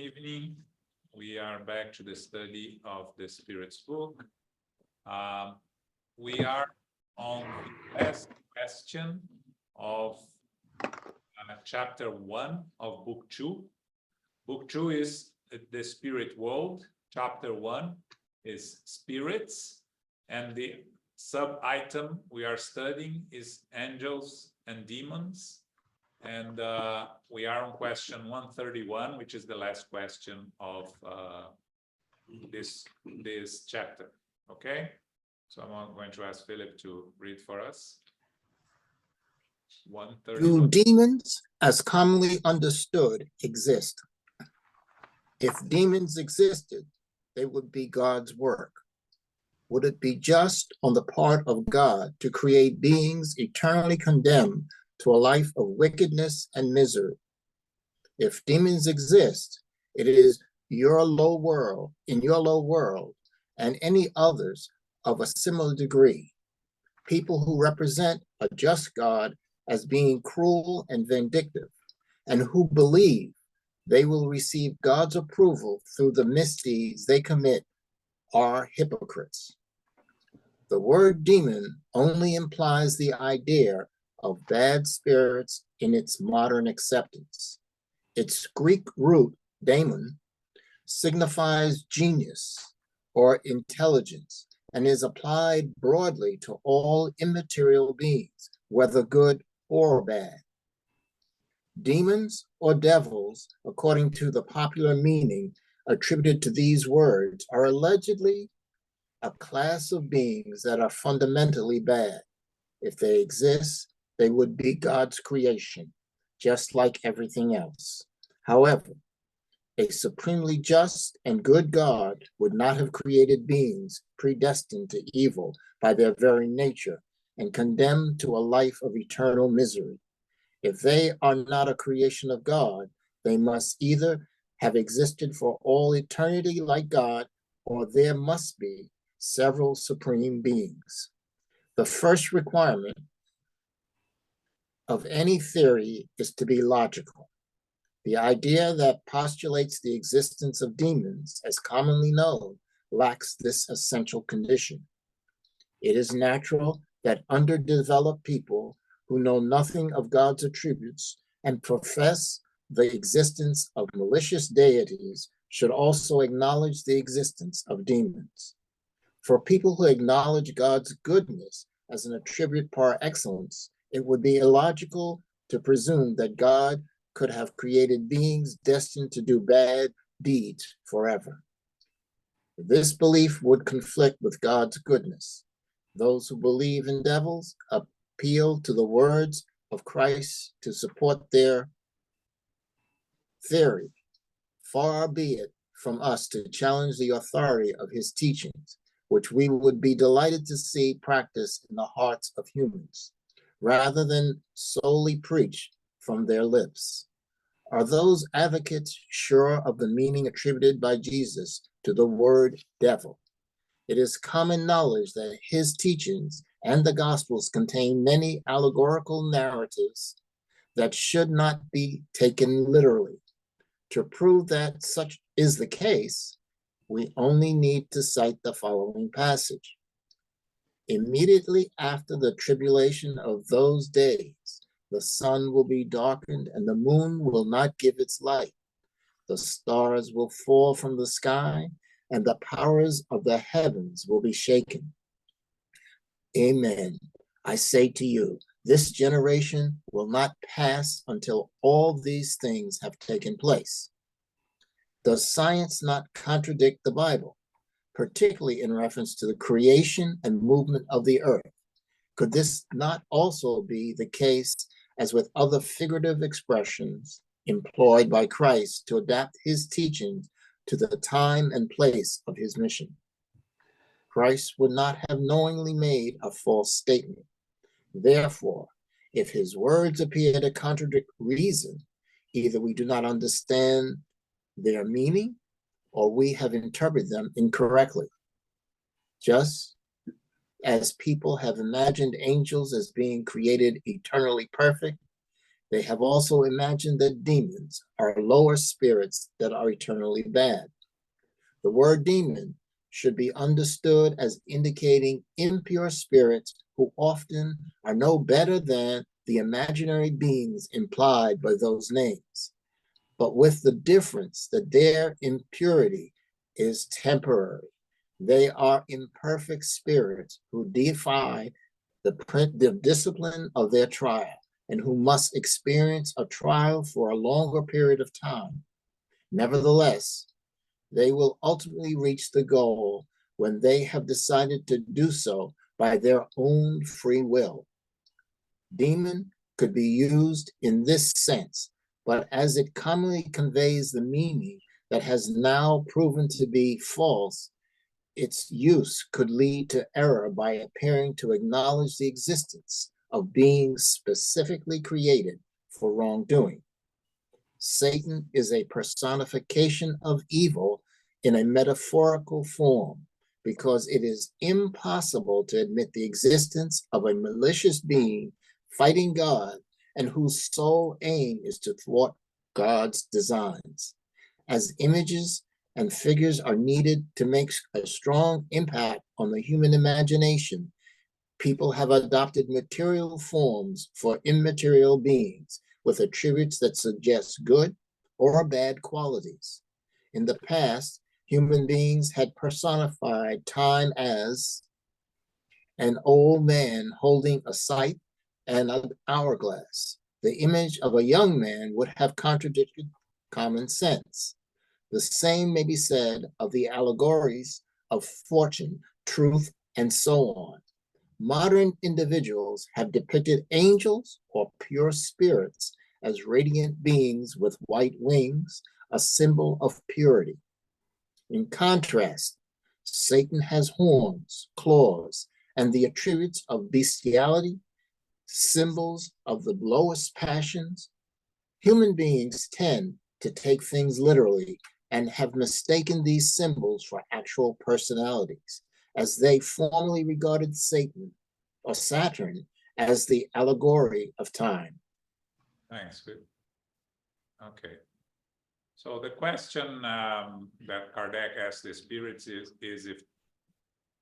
evening. We are back to the study of the Spirit's book. We are on the last question of chapter 1 of book 2. Book 2 is the spirit world. Chapter 1 is spirits, and the sub-item we are studying is angels and demons. And we are on question 131, which is the last question of this chapter. Okay, so I'm going to ask Philip to read for us. 131. Do demons, as commonly understood, exist? If demons existed, they would be God's work. Would it be just on the part of God to create beings eternally condemned to a life of wickedness and misery? If demons exist, it is in your low world, and any others of a similar degree, people who represent a just God as being cruel and vindictive, and who believe they will receive God's approval through the misdeeds they commit, are hypocrites. The word demon only implies the idea of bad spirits in its modern acceptance. Its Greek root, daemon, signifies genius or intelligence and is applied broadly to all immaterial beings, whether good or bad. Demons or devils, according to the popular meaning attributed to these words, are allegedly a class of beings that are fundamentally bad. If they exist, they would be God's creation, just like everything else. However, a supremely just and good God would not have created beings predestined to evil by their very nature and condemned to a life of eternal misery. If they are not a creation of God, they must either have existed for all eternity like God, or there must be several supreme beings. The first requirement of any theory is to be logical. The idea that postulates the existence of demons, as commonly known, lacks this essential condition. It is natural that underdeveloped people who know nothing of God's attributes and profess the existence of malicious deities should also acknowledge the existence of demons. For people who acknowledge God's goodness as an attribute par excellence, it would be illogical to presume that God could have created beings destined to do bad deeds forever. This belief would conflict with God's goodness. Those who believe in devils appeal to the words of Christ to support their theory. Far be it from us to challenge the authority of his teachings, which we would be delighted to see practiced in the hearts of humans, rather than solely preached from their lips. Are those advocates sure of the meaning attributed by Jesus to the word devil? It is common knowledge that his teachings and the Gospels contain many allegorical narratives that should not be taken literally. To prove that such is the case, we only need to cite the following passage. Immediately after the tribulation of those days, the sun will be darkened and the moon will not give its light. The stars will fall from the sky and the powers of the heavens will be shaken. Amen. I say to you, this generation will not pass until all these things have taken place. Does science not contradict the Bible, particularly in reference to the creation and movement of the earth? Could this not also be the case as with other figurative expressions employed by Christ to adapt his teachings to the time and place of his mission? Christ would not have knowingly made a false statement. Therefore, if his words appear to contradict reason, either we do not understand their meaning or we have interpreted them incorrectly. Just as people have imagined angels as being created eternally perfect They have also imagined that demons are lower spirits that are eternally bad. The word demon should be understood as indicating impure spirits who often are no better than the imaginary beings implied by those names, but with the difference that their impurity is temporary. They are imperfect spirits who defy the discipline of their trial and who must experience a trial for a longer period of time. Nevertheless, they will ultimately reach the goal when they have decided to do so by their own free will. Demon could be used in this sense, but as it commonly conveys the meaning that has now proven to be false, its use could lead to error by appearing to acknowledge the existence of beings specifically created for wrongdoing. Satan is a personification of evil in a metaphorical form because it is impossible to admit the existence of a malicious being fighting God and whose sole aim is to thwart God's designs. As images and figures are needed to make a strong impact on the human imagination, people have adopted material forms for immaterial beings with attributes that suggest good or bad qualities. In the past, human beings had personified time as an old man holding a scythe and an hourglass. The image of a young man would have contradicted common sense. The same may be said of the allegories of fortune, truth, and so on. Modern individuals have depicted angels or pure spirits as radiant beings with white wings, a symbol of purity. In contrast, Satan has horns, claws, and the attributes of bestiality, symbols of the lowest passions. Human beings tend to take things literally and have mistaken these symbols for actual personalities, as they formerly regarded Satan or Saturn as the allegory of time. Thanks. Good. Okay. So the question that Kardec asked the spirits is if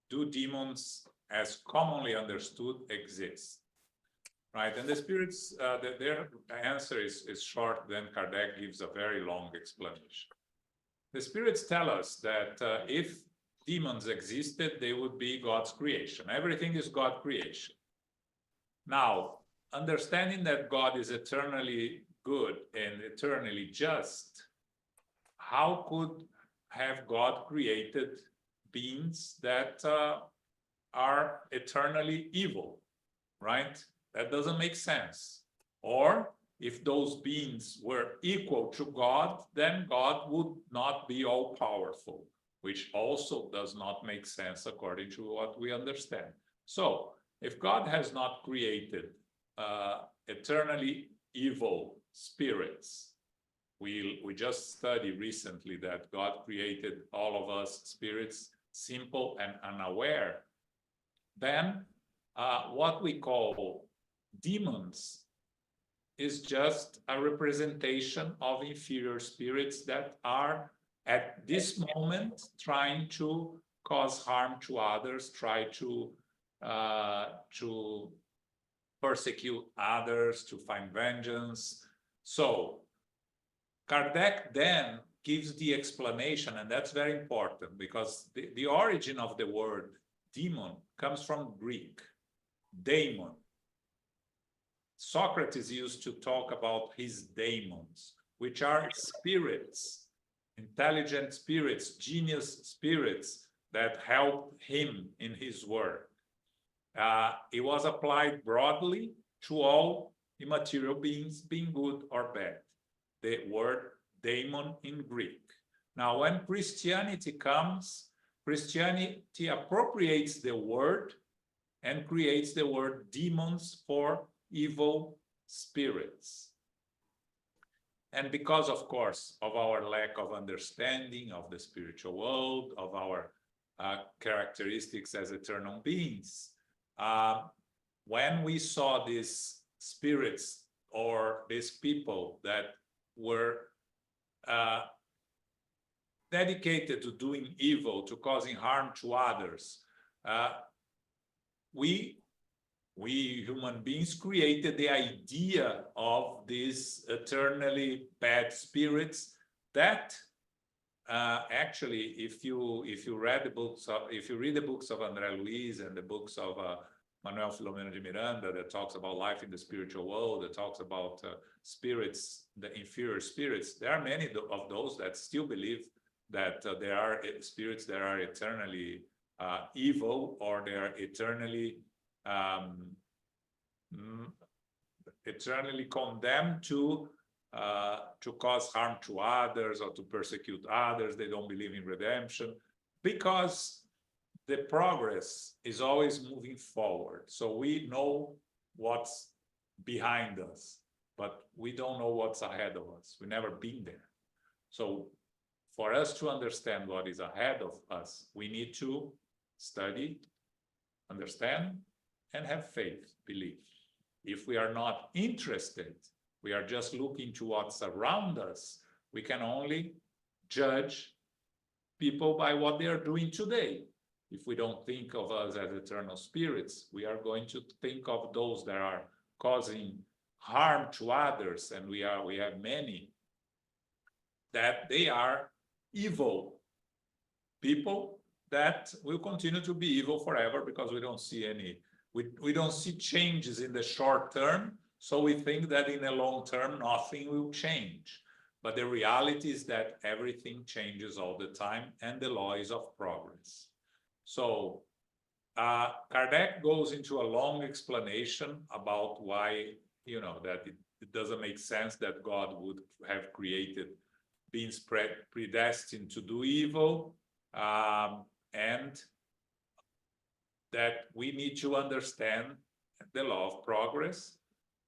do demons as commonly understood exist? Right, and the spirits, their answer is short, then Kardec gives a very long explanation. The spirits tell us that if demons existed, they would be God's creation. Everything is God's creation. Now, understanding that God is eternally good and eternally just, how could have God created beings that are eternally evil, right? That doesn't make sense. Or if those beings were equal to God, then God would not be all powerful, which also does not make sense according to what we understand. So if God has not created eternally evil spirits, we just studied recently that God created all of us spirits simple and unaware, then what we call demons is just a representation of inferior spirits that are at this moment trying to cause harm to others, try to persecute others, to find vengeance. So Kardec then gives the explanation, and that's very important because the origin of the word demon comes from Greek, daemon. Socrates used to talk about his daemons, which are spirits, intelligent spirits, genius spirits that help him in his work. It was applied broadly to all immaterial beings, being good or bad. The word daemon in Greek. Now, when Christianity comes, Christianity appropriates the word and creates the word demons for evil spirits. And because, of course, of our lack of understanding of the spiritual world, of our characteristics as eternal beings, when we saw these spirits or these people that were dedicated to doing evil, to causing harm to others, we human beings created the idea of these eternally bad spirits that actually, if you read the books of, if you read the books of André Luiz and the books of Manuel Filomeno de Miranda, that talks about life in the spiritual world, that talks about spirits, the inferior spirits, there are many of those that still believe that there are spirits that are eternally evil, or they are eternally eternally condemned to cause harm to others or to persecute others. They don't believe in redemption, because the progress is always moving forward. So we know what's behind us, but we don't know what's ahead of us. We've never been there. So for us to understand what is ahead of us, we need to study, understand, and have faith, belief. If we are not interested, we are just looking to what's around us, we can only judge people by what they are doing today. If we don't think of us as eternal spirits, we are going to think of those that are causing harm to others, and we have many, that they are evil people that will continue to be evil forever, because we don't see any, we don't see changes in the short term. So we think that in the long term, nothing will change. But the reality is that everything changes all the time, and the law is of progress. So Kardec goes into a long explanation about why, you know, that it doesn't make sense that God would have created beings predestined to do evil, and that we need to understand the law of progress,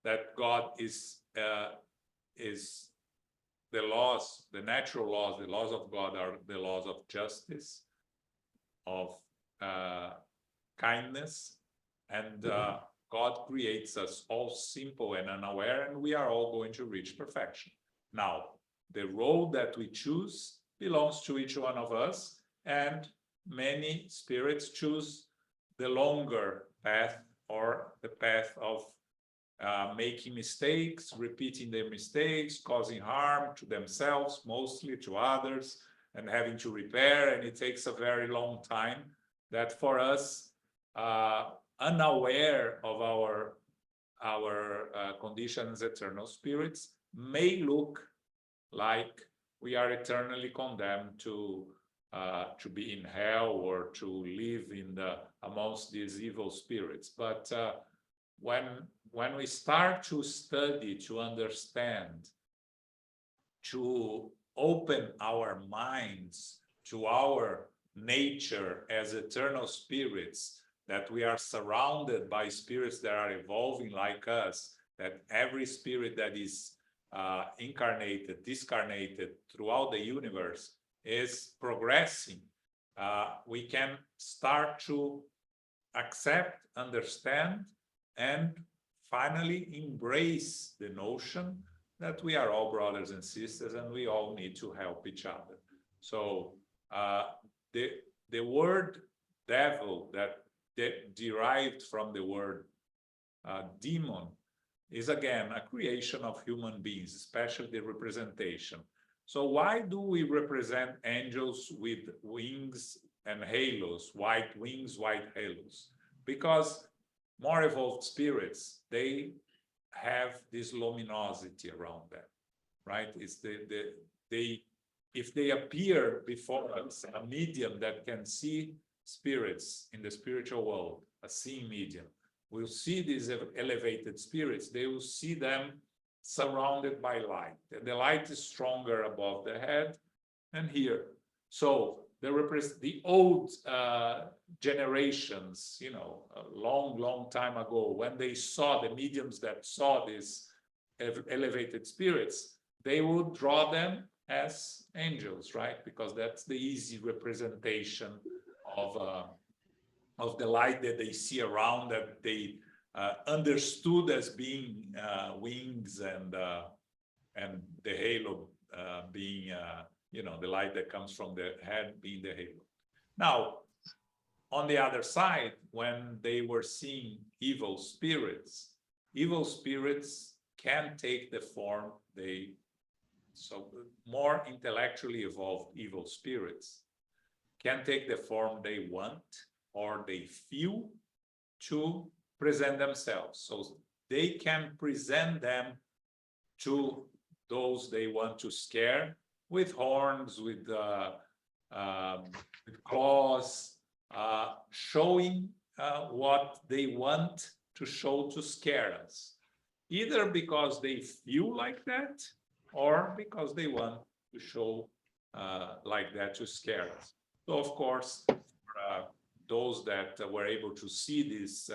that God is the laws, the natural laws, the laws of God are the laws of justice, of kindness, and God creates us all simple and unaware, and we are all going to reach perfection. Now, the road that we choose belongs to each one of us, and many spirits choose the longer path, or the path of making mistakes, repeating their mistakes, causing harm to themselves, mostly to others, and having to repair. And it takes a very long time. That for us, unaware of our condition as eternal spirits, may look like we are eternally condemned to be in hell, or to live in amongst these evil spirits. But when we start to study, to understand, to open our minds to our nature as eternal spirits, that we are surrounded by spirits that are evolving like us, that every spirit that is incarnated, discarnated throughout the universe is progressing, we can start to accept, understand, and finally embrace the notion that we are all brothers and sisters, and we all need to help each other. So the word devil, that derived from the word demon, is again a creation of human beings, especially the representation. So why do we represent angels with wings and halos, white wings, white halos? Because more evolved spirits, they have this luminosity around them, right? It's if they appear before us, a medium that can see spirits in the spiritual world, a seeing medium, will see these elevated spirits, they will see them surrounded by light. The light is stronger above the head and here. So the old generations, you know, a long time ago, when they saw the mediums that saw these elevated spirits, they would draw them as angels, right? Because that's the easy representation of the light that they see around, that they understood as being wings and the halo being, the light that comes from the head being the halo. Now, on the other side, when they were seeing evil spirits can take the form so more intellectually evolved evil spirits can take the form they want or they feel to present themselves. So they can present them to those they want to scare with horns, with claws, showing what they want to show to scare us, either because they feel like that or because they want to show like that to scare us. So of course, those that were able to see these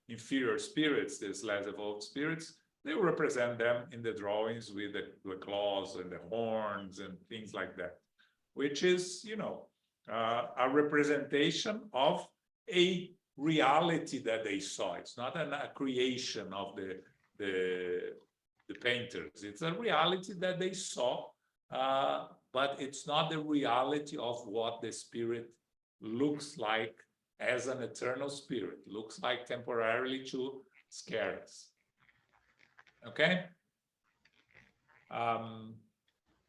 inferior spirits, these less evolved spirits, they represent them in the drawings with the claws and the horns and things like that, which is, a representation of a reality that they saw. It's not a creation of the painters. It's a reality that they saw, but it's not the reality of what the spirit looks like as an eternal spirit, looks like temporarily to scare us. Okay?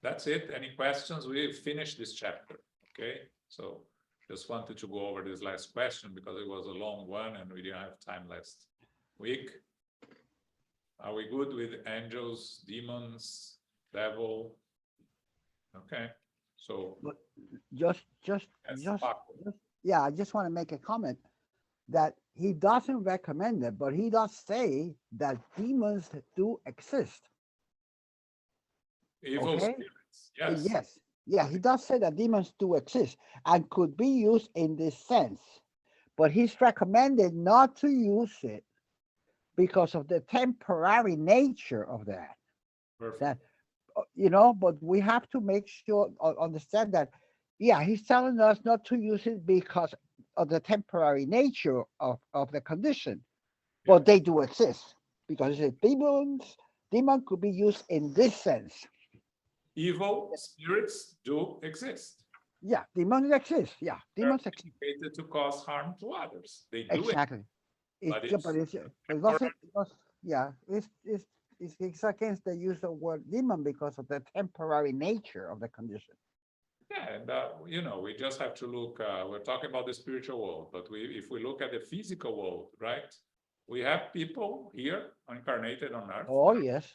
That's it. Any questions? We finished this chapter. Okay? So just wanted to go over this last question because it was a long one and we didn't have time last week. Are we good with angels, demons, devil? Okay. So Just, yeah, I just want to make a comment that he doesn't recommend it, but he does say that demons do exist. evil Okay? spirits, yes. Yes. Yeah, he does say that demons do exist and could be used in this sense, but he's recommended not to use it because of the temporary nature of that. Perfect. That but we have to make sure understand that, yeah, he's telling us not to use it because of the temporary nature of the condition, but they do exist because demon could be used in this sense. Evil spirits do exist. Yeah, demons exist. Yeah, demons exist. Created to cause harm to others. They do Exactly. But It doesn't. Yeah, it's against the use of word demon because of the temporary nature of the condition. Yeah, and we just have to look. We're talking about the spiritual world, but if we look at the physical world, right? We have people here incarnated on Earth. Oh yes.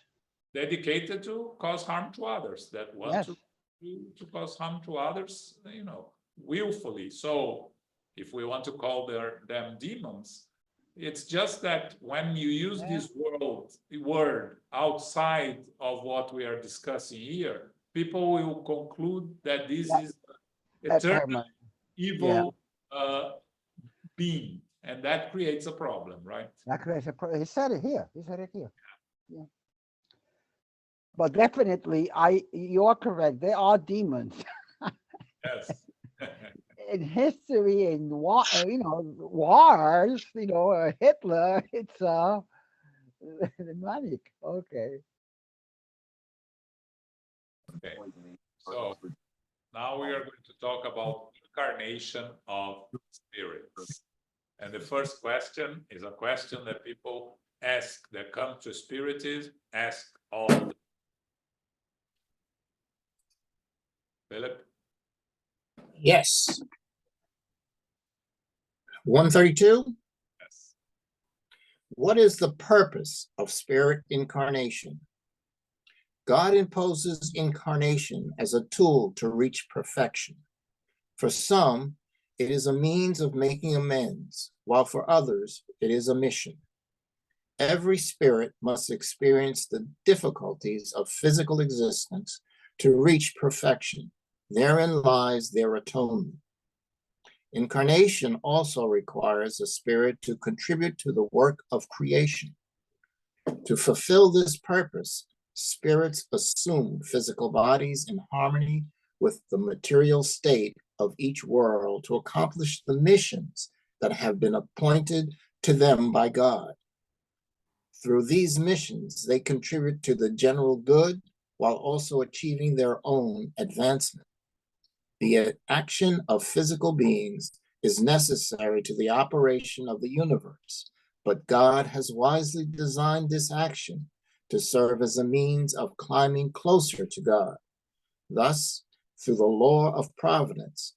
Dedicated to cause harm to others, that want to cause harm to others, willfully. So if we want to call them demons, it's just that when you use this word outside of what we are discussing here, people will conclude that this is eternal evil being, and that creates a problem, right? That creates a problem. He said it here. Yeah. But definitely, you are correct. They are demons. Yes. In history, in wars, Hitler, it's demonic. Okay. Okay. So now we are going to talk about incarnation of spirits. And the first question is a question that people ask that come to spiritism, ask all the time. Philip? Yes. 132. Yes. What is the purpose of spirit incarnation? God imposes incarnation as a tool to reach perfection. For some, it is a means of making amends, while for others, it is a mission. Every spirit must experience the difficulties of physical existence to reach perfection. Therein lies their atonement. Incarnation also requires a spirit to contribute to the work of creation. To fulfill this purpose, spirits assume physical bodies in harmony with the material state of each world to accomplish the missions that have been appointed to them by God. Through these missions, they contribute to the general good while also achieving their own advancement. The action of physical beings is necessary to the operation of the universe, but God has wisely designed this action to serve as a means of climbing closer to God. Thus, through the law of providence,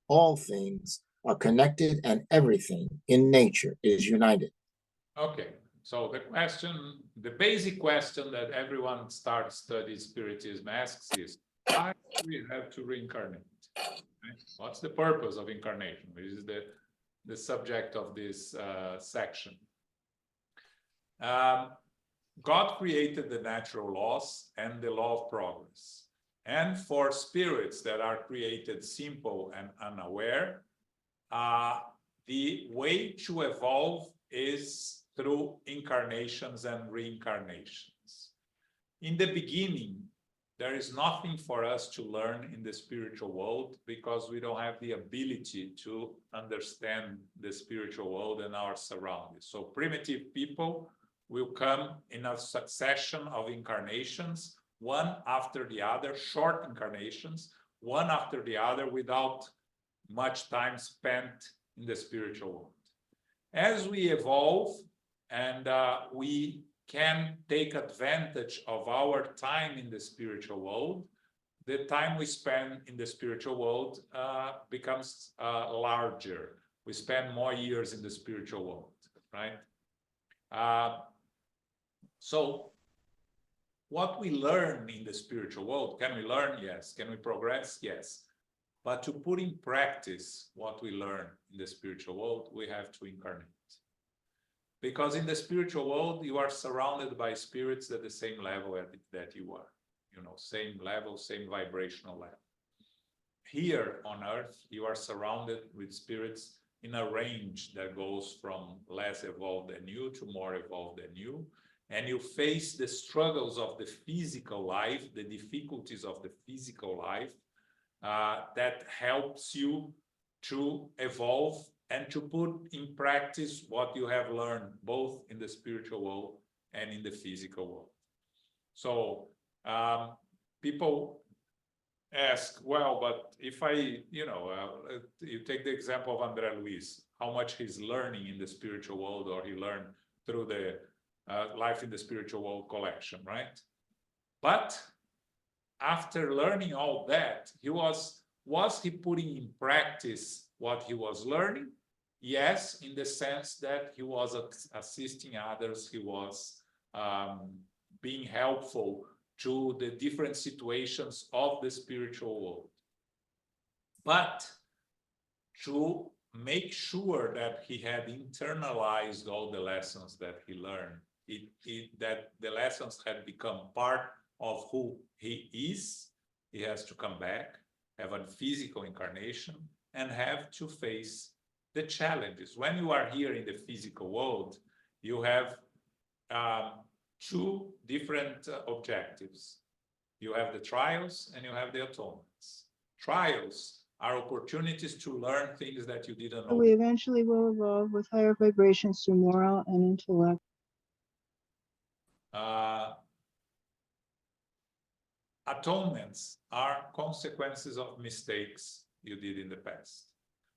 all things are connected and everything in nature is united. Okay, so the question, the basic question that everyone starts studying spiritism asks is, why do we have to reincarnate? Right? What's the purpose of incarnation, which is the subject of this section? God created the natural laws and the law of progress. And for spirits that are created simple and unaware, the way to evolve is through incarnations and reincarnations. In the beginning, there is nothing for us to learn in the spiritual world because we don't have the ability to understand the spiritual world and our surroundings. So primitive people will come in a succession of incarnations, one after the other, short incarnations, one after the other, without much time spent in the spiritual world. As we evolve and we can take advantage of our time in the spiritual world, the time we spend in the spiritual world becomes larger. We spend more years in the spiritual world, right? So what we learn in the spiritual world, can we learn? Yes. Can we progress? Yes. But to put in practice what we learn in the spiritual world, we have to incarnate. Because in the spiritual world, you are surrounded by spirits at the same level that you are. You know, same level, same vibrational level. Here on Earth, you are surrounded with spirits in a range that goes from less evolved than you to more evolved than you. And you face the struggles of the physical life, the difficulties of the physical life, that helps you to evolve and to put in practice what you have learned, both in the spiritual world and in the physical world. So people ask, well, but if I, you take the example of André Luiz, how much he's learning in the spiritual world, or he learned through the Life in the Spiritual World collection, right? But after learning all that, was he putting in practice what he was learning? Yes, in the sense that he was assisting others, he was being helpful to the different situations of the spiritual world. But to make sure that he had internalized all the lessons that he learned, that the lessons had become part of who he is, he has to come back, have a physical incarnation, and have to face the challenges. When you are here in the physical world, you have two different objectives. You have the trials and you have the atonements. Trials are opportunities to learn things that you didn't know. We eventually will evolve with higher vibrations through moral and intellect. Atonements are consequences of mistakes you did in the past.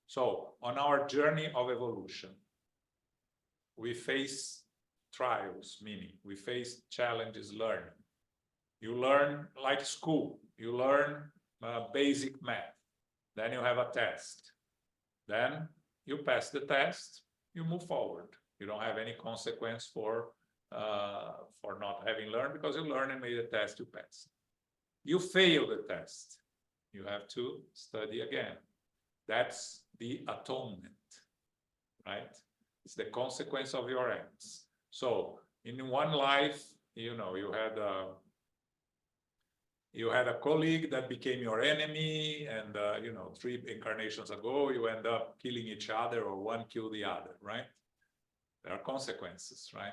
So on our journey of evolution, we face trials, meaning we face challenges learning. You learn like school, you learn basic math, then you have a test. Then you pass the test, you move forward. You don't have any consequence for not having learned, because you learned and made a test, you pass. You fail the test, you have to study again. That's the atonement, right? It's the consequence of your acts. So in one life, you had a colleague that became your enemy, and 3 incarnations ago, you end up killing each other, or one killed the other, right? There are consequences, right?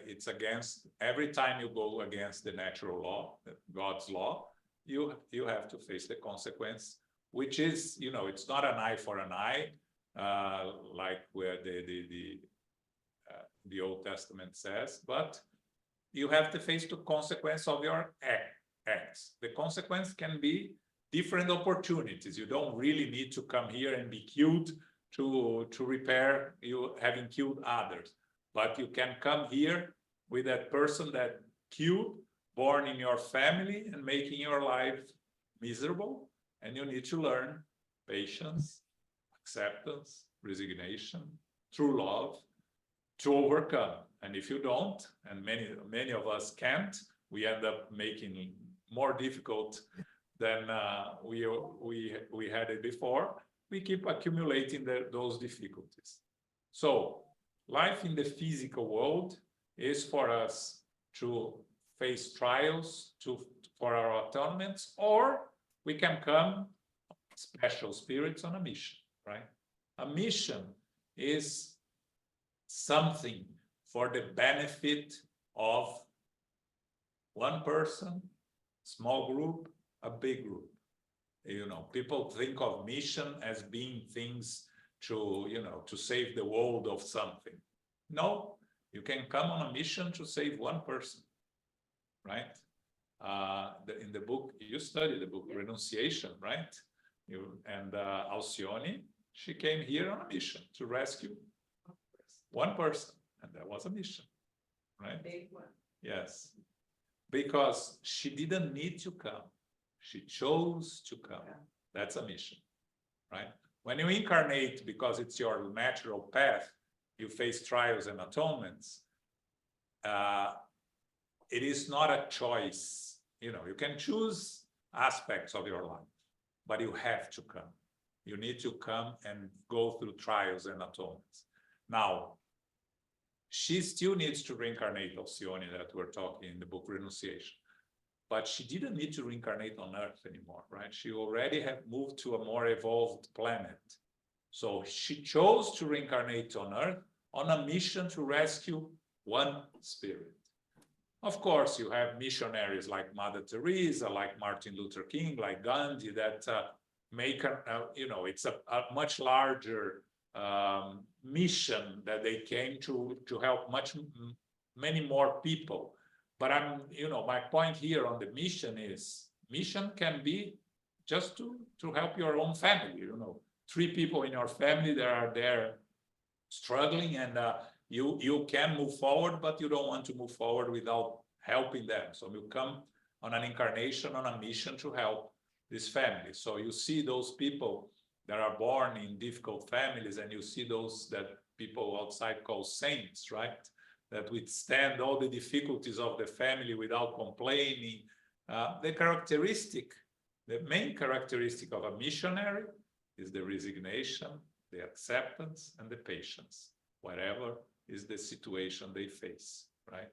It's against, every time you go against the natural law, God's law, you have to face the consequence, which is, it's not an eye for an eye, like where the Old Testament says, but you have to face the consequence of your acts. The consequence can be different opportunities. You don't really need to come here and be killed to repair you having killed others, but you can come here with that person that killed, born in your family and making your life miserable, and you need to learn patience, acceptance, resignation, true love to overcome. And if you don't, and many of us can't, we end up making more difficult than we had it before. We keep accumulating those difficulties. So life in the physical world is for us to face trials for our atonements, or we can come special spirits on a mission, right? A mission is something for the benefit of one person, small group, a big group. You know, people think of mission as being things to, you know, to save the world of something. No, you can come on a mission to save one person, right? In the book, you study the book, Renunciation, right? And Alcione, she came here on a mission to rescue one person, and that was a mission, right? Big one. Yes, because she didn't need to come. She chose to come. Yeah. That's a mission, right? When you incarnate, because it's your natural path, you face trials and atonements. It is not a choice. You know, you can choose aspects of your life, but you have to come. You need to come and go through trials and atonements. Now, she still needs to reincarnate, Alcione, that we're talking in the book Renunciation. But she didn't need to reincarnate on Earth anymore, right? She already had moved to a more evolved planet. So she chose to reincarnate on Earth on a mission to rescue one spirit. Of course, you have missionaries like Mother Teresa, like Martin Luther King, like Gandhi, that make, you know, it's a much larger mission that they came to help many more people. But you know, my point here on the mission is, mission can be just to help your own family. You know, 3 people in your family that are there struggling, and you can move forward, but you don't want to move forward without helping them. So you come on an incarnation, on a mission to help this family. So you see those people that are born in difficult families, and you see those that people outside call saints, right? That withstand all the difficulties of the family without complaining. The main characteristic of a missionary is the resignation, the acceptance, and the patience, whatever is the situation they face, right?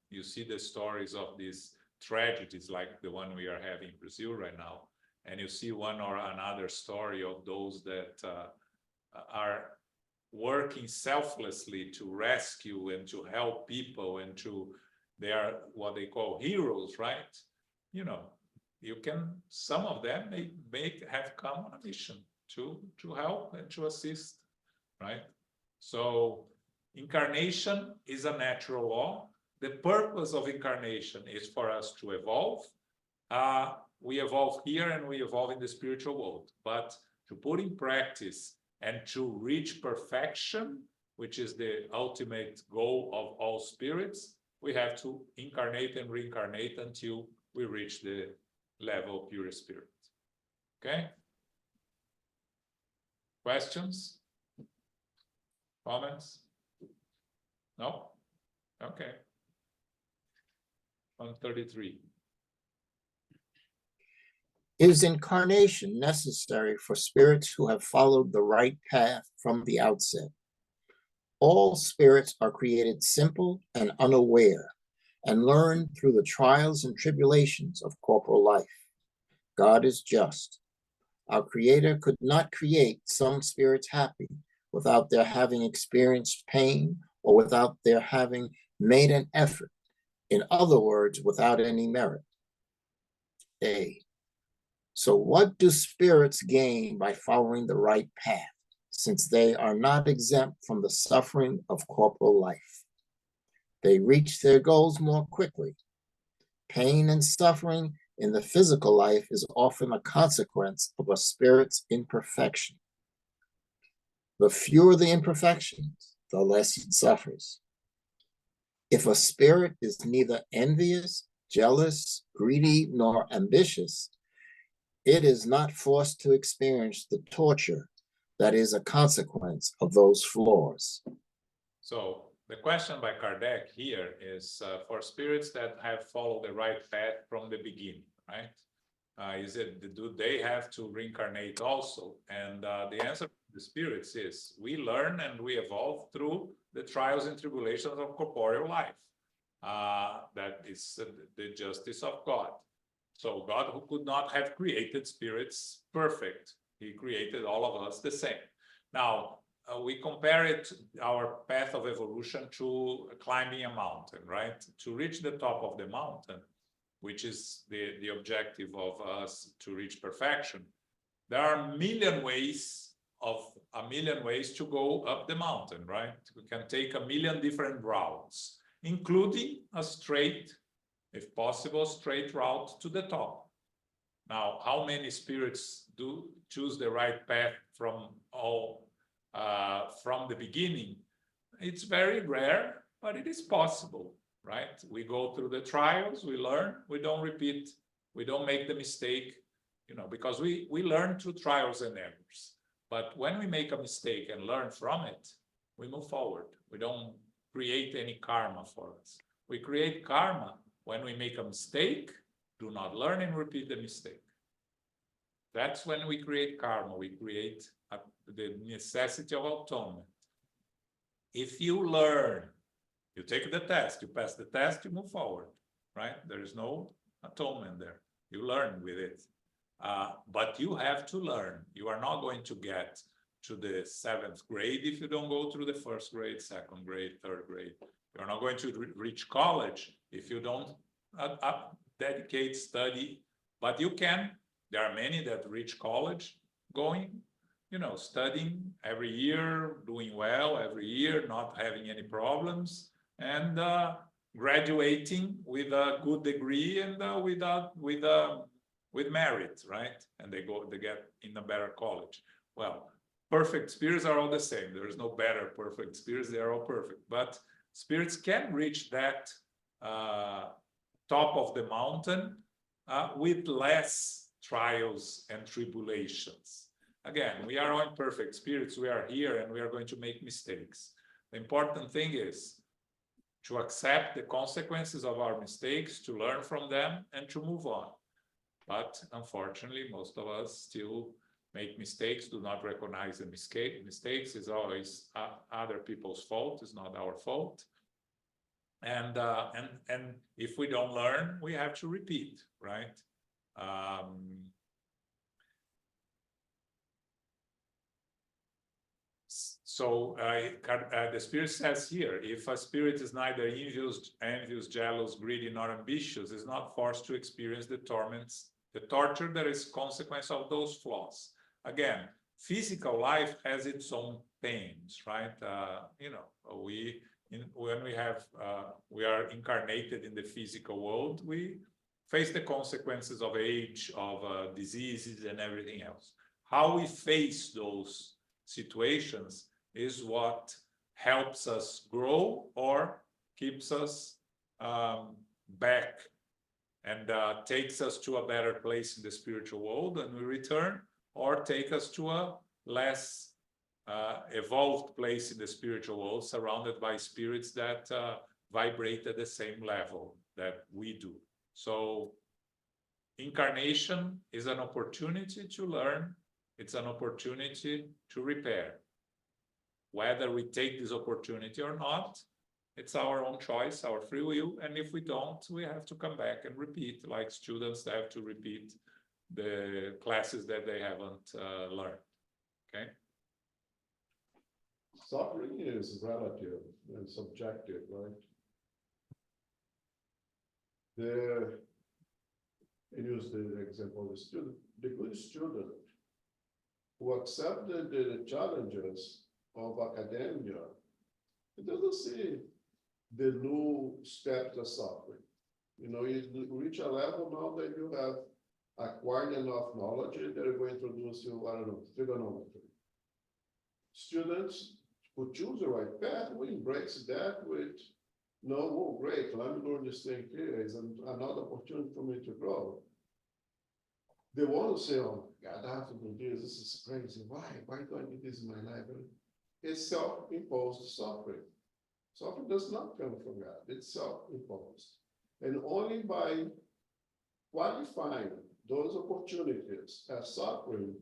You see the stories of these tragedies like the one we are having in Brazil right now, and you see one or another story of those that are working selflessly to rescue and to help people, and they are what they call heroes, right? You know, some of them may have come on a mission to help and to assist, right? So incarnation is a natural law. The purpose of incarnation is for us to evolve. We evolve here and we evolve in the spiritual world, but to put in practice and to reach perfection, which is the ultimate goal of all spirits, we have to incarnate and reincarnate until we reach the level of pure spirit. Okay? Questions? Comments? No? Okay. 133. Is incarnation necessary for spirits who have followed the right path from the outset? All spirits are created simple and unaware, and learn through the trials and tribulations of corporal life. God is just. Our Creator could not create some spirits happy without their having experienced pain, or without their having made an effort. In other words, without any merit. A. So what do spirits gain by following the right path? since they are not exempt from the suffering of corporal life. They reach their goals more quickly. Pain and suffering in the physical life is often a consequence of a spirit's imperfection. The fewer the imperfections, the less it suffers. If a spirit is neither envious, jealous, greedy, nor ambitious, it is not forced to experience the torture that is a consequence of those flaws. So the question by Kardec here is for spirits that have followed the right path from the beginning, right? Do they have to reincarnate also? And the answer to the spirits is we learn and we evolve through the trials and tribulations of corporeal life. That is the justice of God. So God, who could not have created spirits perfect, he created all of us the same. Now, we compare it, our path of evolution, to climbing a mountain, right? To reach the top of the mountain, which is the objective of us to reach perfection, there are a million ways to go up the mountain, right? We can take a million different routes, including a straight, if possible, straight route to the top. Now, how many spirits do choose the right path from the beginning? It's very rare, but it is possible, right? We go through the trials, we learn, we don't repeat, we don't make the mistake, because we learn through trials and errors. But when we make a mistake and learn from it, we move forward. We don't create any karma for us. We create karma when we make a mistake, do not learn and repeat the mistake. That's when we create karma. We create the necessity of atonement. If you learn, you take the test, you pass the test, you move forward, right? There is no atonement there. You learn with it. But you have to learn. You are not going to get to the 7th grade if you don't go through the 1st grade, 2nd grade, 3rd grade. You're not going to reach college if you don't dedicate study. But you can. There are many that reach college going, studying every year, doing well every year, not having any problems, and graduating with a good degree and with merit, right? And they get in a better college. Well, perfect spirits are all the same. There is no better perfect spirits. They are all perfect. But spirits can reach that top of the mountain with less trials and tribulations. Again, we are all imperfect spirits. We are here and we are going to make mistakes. The important thing is to accept the consequences of our mistakes, to learn from them, and to move on. But unfortunately, most of us still make mistakes, do not recognize the mistakes. Is always other people's fault. It's not our fault. And if we don't learn, we have to repeat, right? So the spirit says here, if a spirit is neither envious, jealous, greedy, nor ambitious, is not forced to experience the torments, the torture that is consequence of those flaws. Again, physical life has its own pains, right? When we are incarnated in the physical world, we face the consequences of age, of diseases, and everything else. How we face those situations is what helps us grow or keeps us back and takes us to a better place in the spiritual world and we return, or take us to a less evolved place in the spiritual world, surrounded by spirits that vibrate at the same level that we do. So incarnation is an opportunity to learn. It's an opportunity to repair. Whether we take this opportunity or not, it's our own choice, our free will. And if we don't, we have to come back and repeat, like students have to repeat the classes that they haven't learned. Okay? Suffering is relative and subjective, right? You use the example of the student. The good student who accept the challenges of academia, it doesn't see the new steps of suffering. You know, you reach a level now that you have acquired enough knowledge that are going to introduce you, I don't know, trigonometry. Students who choose the right path will embrace that with, no, oh, great, let me learn this thing here, is another opportunity for me to grow. They want to say, oh, God, I have to do this is crazy. Why do I need this in my life? It's self-imposed suffering. Suffering does not come from God, it's self-imposed. And only by qualifying those opportunities as suffering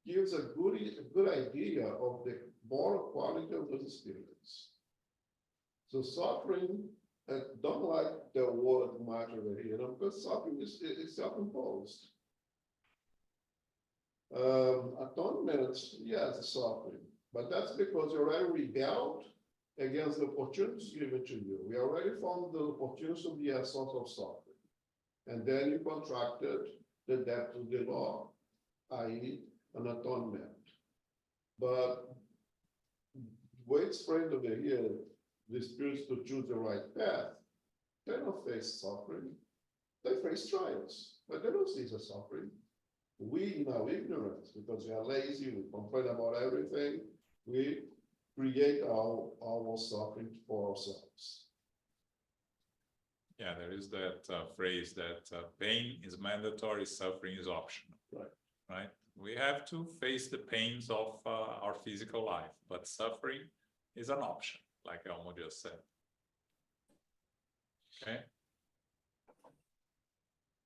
gives a good idea of the moral quality of those experiences. So suffering, don't like the word much over here, because suffering is self-imposed. Atonement, yes, suffering, but that's because you already rebelled against the opportunities given to you. We already found the opportunities to be a source of suffering. And then you contracted the debt to the law, i.e. an atonement. But way it's framed over here, the spirits to choose the right path, they don't face suffering. They face trials, but they don't see the suffering. We, in our ignorance, because we are lazy, we complain about everything, we create our suffering for ourselves. Yeah, there is that phrase that pain is mandatory, suffering is optional. Right. Right. We have to face the pains of our physical life, but suffering is an option, like Elmo just said. Okay.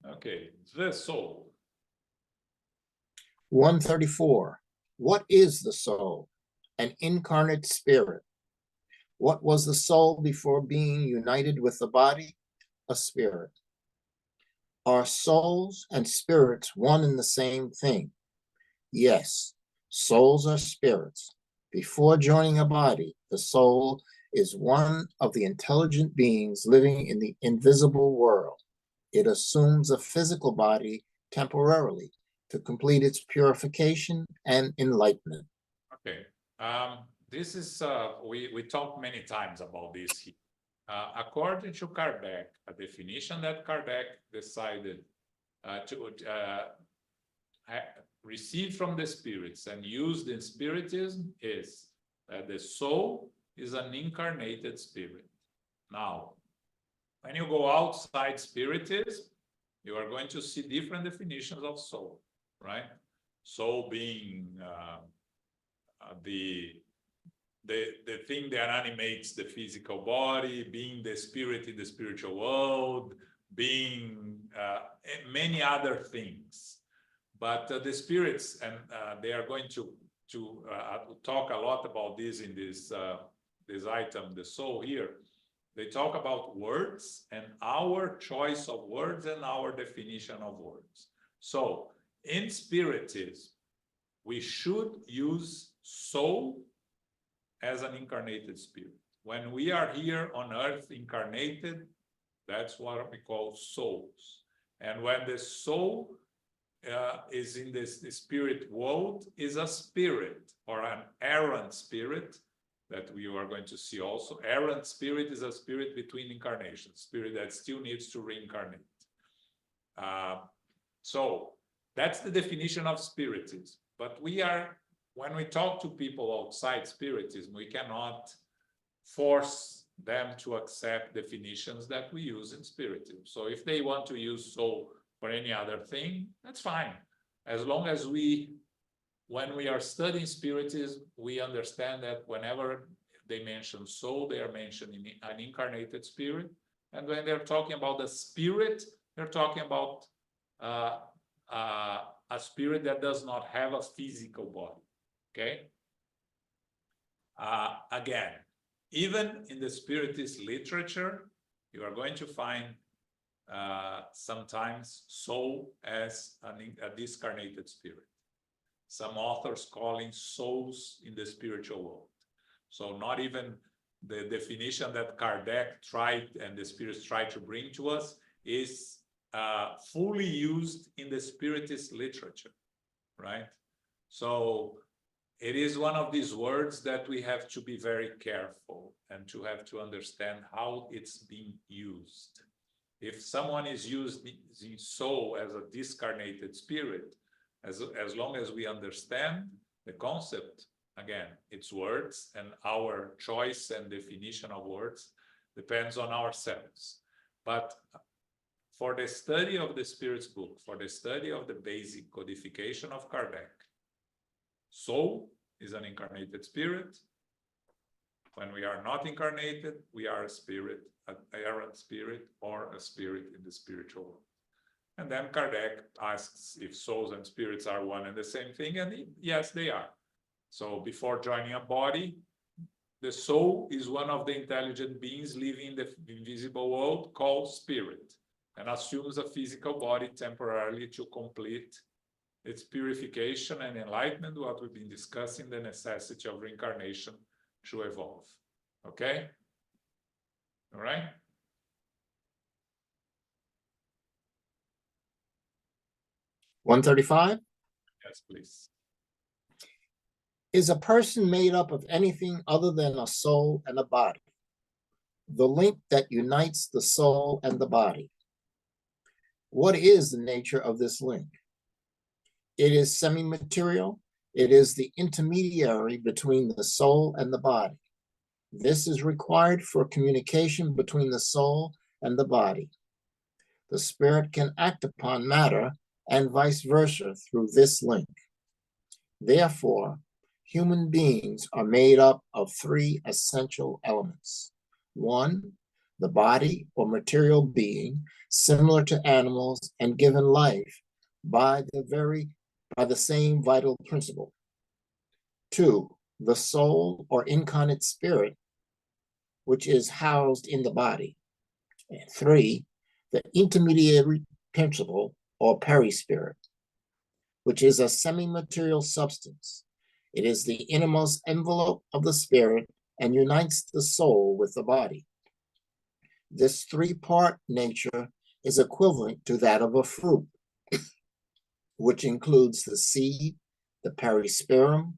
Okay, the soul. 134. What is the soul? An incarnate spirit. What was the soul before being united with the body? A spirit. Are souls and spirits one and the same thing? Yes, souls are spirits. Before joining a body, the soul is one of the intelligent beings living in the invisible world. It assumes a physical body temporarily to complete its purification and enlightenment. Okay, this is, we talked many times about this here. According to Kardec, a definition that Kardec decided to receive from the spirits and used in Spiritism is that the soul is an incarnated spirit. Now, when you go outside Spiritism, you are going to see different definitions of soul, right? Soul being the thing that animates the physical body, being the spirit in the spiritual world, being many other things. But the spirits, and they are going to talk a lot about this in this item, the soul here. They talk about words and our choice of words and our definition of words. So in Spiritism, we should use soul as an incarnated spirit. When we are here on earth incarnated, that's what we call souls. And when the soul is in this spirit world, is a spirit or an errant spirit that we are going to see also. Errant spirit is a spirit between incarnations, spirit that still needs to reincarnate. So that's the definition of Spiritism. But we are, when we talk to people outside Spiritism, we cannot force them to accept definitions that we use in Spiritism. So if they want to use soul for any other thing, that's fine. As long as when we are studying Spiritism, we understand that whenever they mention soul, they are mentioning an incarnated spirit. And when they're talking about the spirit, they're talking about a spirit that does not have a physical body, okay? Again, even in the Spiritist literature, you are going to find sometimes soul as a discarnated spirit. Some authors calling souls in the spiritual world. So not even the definition that Kardec tried and the spirits tried to bring to us is fully used in the Spiritist literature, right? So it is one of these words that we have to be very careful and to have to understand how it's being used. If someone is using soul as a discarnated spirit, as long as we understand the concept, again, it's words, and our choice and definition of words depends on ourselves. But for the study of the Spirit's book, for the study of the basic codification of Kardec, soul is an incarnated spirit. When we are not incarnated, we are a spirit, an errant spirit, or a spirit in the spiritual world. And then Kardec asks if souls and spirits are one and the same thing, and yes, they are. So before joining a body, the soul is one of the intelligent beings living in the invisible world called spirit, and assumes a physical body temporarily to complete its purification and enlightenment, what we've been discussing, the necessity of reincarnation to evolve. Okay? All right? One 135. Yes, please. Is a person made up of anything other than a soul and a body? The link that unites the soul and the body. What is the nature of this link? It is semi-material. It is the intermediary between the soul and the body. This is required for communication between the soul and the body. The spirit can act upon matter and vice versa through this link. Therefore, human beings are made up of three essential elements. One, the body or material being, similar to animals and given life by the same vital principle. Two, the soul or incarnate spirit, which is housed in the body. And three, the intermediary principle or perispirit, which is a semi-material substance. It is the innermost envelope of the spirit and unites the soul with the body. This three-part nature is equivalent to that of a fruit, which includes the seed, the perispirum,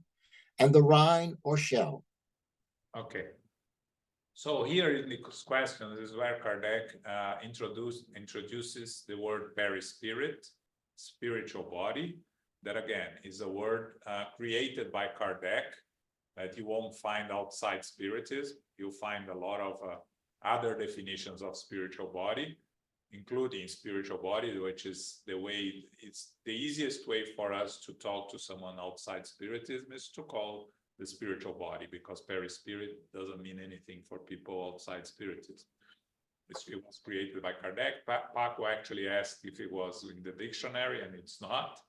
and the rind or shell. Okay. So here in the question, this is where Kardec introduces the word perispirit, spiritual body. That again is a word created by Kardec that you won't find outside Spiritism. You'll find a lot of other definitions of spiritual body, including spiritual body, which is it's the easiest way for us to talk to someone outside Spiritism is to call the spiritual body, because perispirit doesn't mean anything for people outside Spiritism. It was created by Kardec. Paco actually asked if it was in the dictionary, and it's not.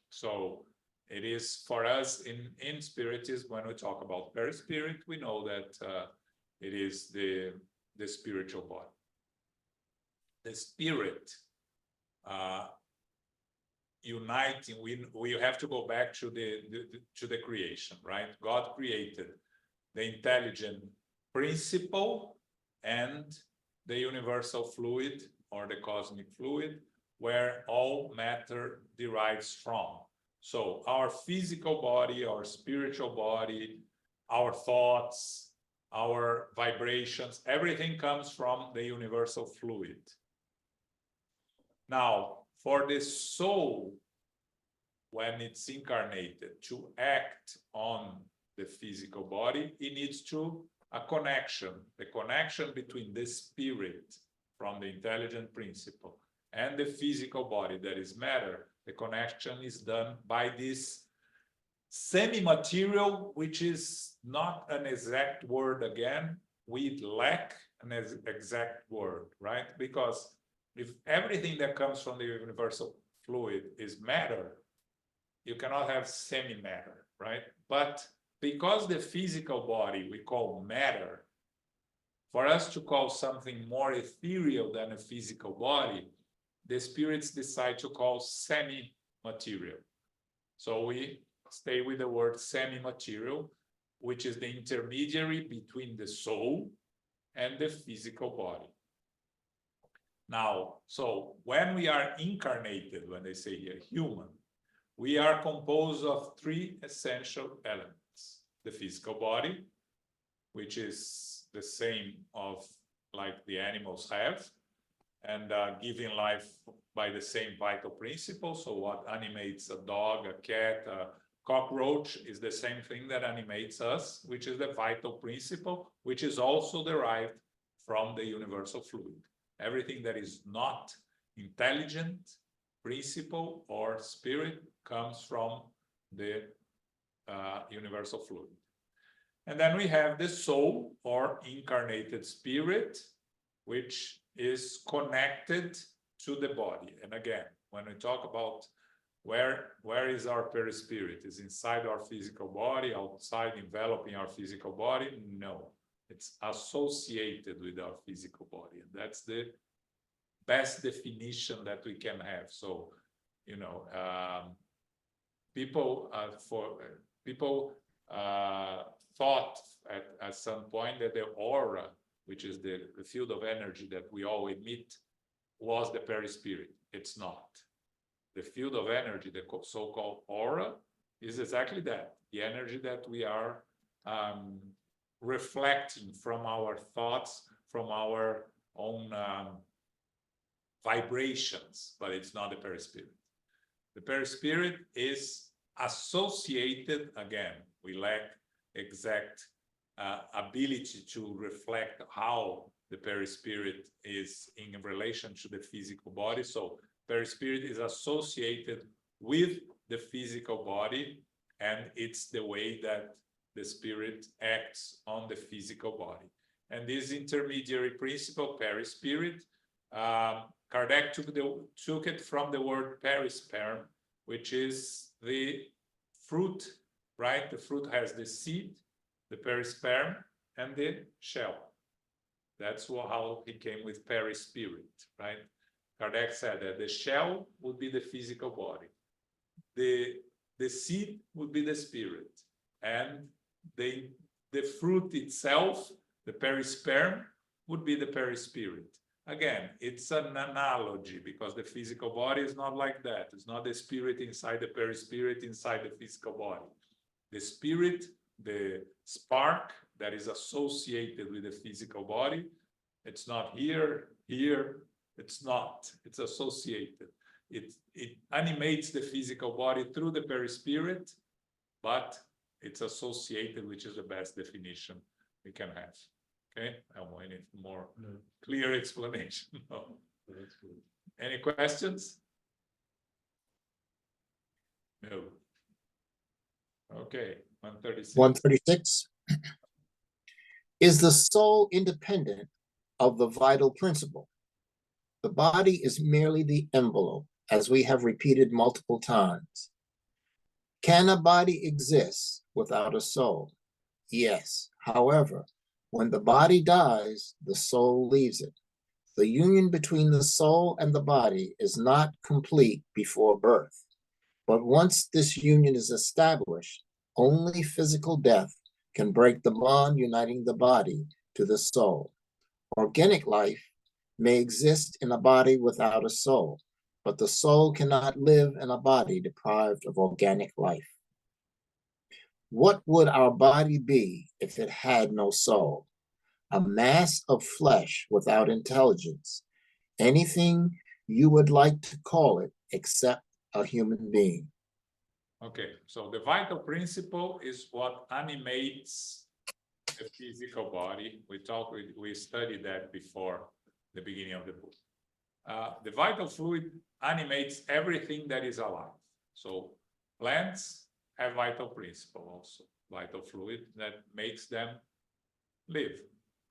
So it is for us in Spiritism, when we talk about perispirit, we know that it is the spiritual body. The spirit uniting, we have to go back to the creation, right? God created the intelligent principle and the universal fluid, or the cosmic fluid, where all matter derives from. So our physical body, our spiritual body, our thoughts, our vibrations, everything comes from the universal fluid. Now, for the soul, when it's incarnated, to act on the physical body, it needs a connection, the connection between the spirit from the intelligent principle and the physical body, that is matter. The connection is done by this semi-material, which is not an exact word again. We lack an exact word, right? Because if everything that comes from the universal fluid is matter, you cannot have semi-matter, right? But because the physical body we call matter, for us to call something more ethereal than a physical body, the spirits decide to call semi-material. So we stay with the word semi-material, which is the intermediary between the soul and the physical body. Now, so when we are incarnated, when they say here human, we are composed of three essential elements. The physical body, which is the same of like the animals have, and giving life by the same vital principle. So what animates a dog, a cat, a cockroach is the same thing that animates us, which is the vital principle, which is also derived from the universal fluid. Everything that is not intelligent, principle, or spirit comes from the universal fluid. And then we have the soul, or incarnated spirit, which is connected to the body. And again, when we talk about where is our perispirit? Is inside our physical body, outside, enveloping our physical body? No, it's associated with our physical body. And that's the best definition that we can have. So, you know, people thought at some point that the aura, which is the field of energy that we all emit, was the perispirit. It's not. The field of energy, the so-called aura, is exactly that, the energy that we are reflecting from our thoughts, from our own vibrations, but it's not the perispirit. The perispirit is associated, again, we lack exact ability to reflect how the perispirit is in relation to the physical body. So perispirit is associated with the physical body, and it's the way that the spirit acts on the physical body. And this intermediary principle, perispirit, Kardec took it from the word perisperm, which is the fruit, right? The fruit has the seed, the perisperm, and the shell. That's how he came with perispirit, right? Kardec said that the shell would be the physical body, the seed would be the spirit, and the fruit itself, the perisperm, would be the perispirit. Again, it's an analogy because the physical body is not like that. It's not the spirit inside the perispirit inside the physical body. The spirit, the spark that is associated with the physical body, it's not here, it's not. It's associated. It animates the physical body through the perispirit, but it's associated, which is the best definition we can have. Okay, I want any more clear explanation. No. That's good. Any questions? No. Okay, 136. 136. Is the soul independent of the vital principle? The body is merely the envelope, as we have repeated multiple times. Can a body exist without a soul? Yes. However, when the body dies, the soul leaves it. The union between the soul and the body is not complete before birth. But once this union is established, only physical death can break the bond uniting the body to the soul. Organic life may exist in a body without a soul, but the soul cannot live in a body deprived of organic life. What would our body be if it had no soul? A mass of flesh without intelligence. Anything you would like to call it except a human being. Okay, so the vital principle is what animates the physical body. We studied that before the beginning of the book. The vital fluid animates everything that is alive. So plants have vital principle also, vital fluid that makes them live,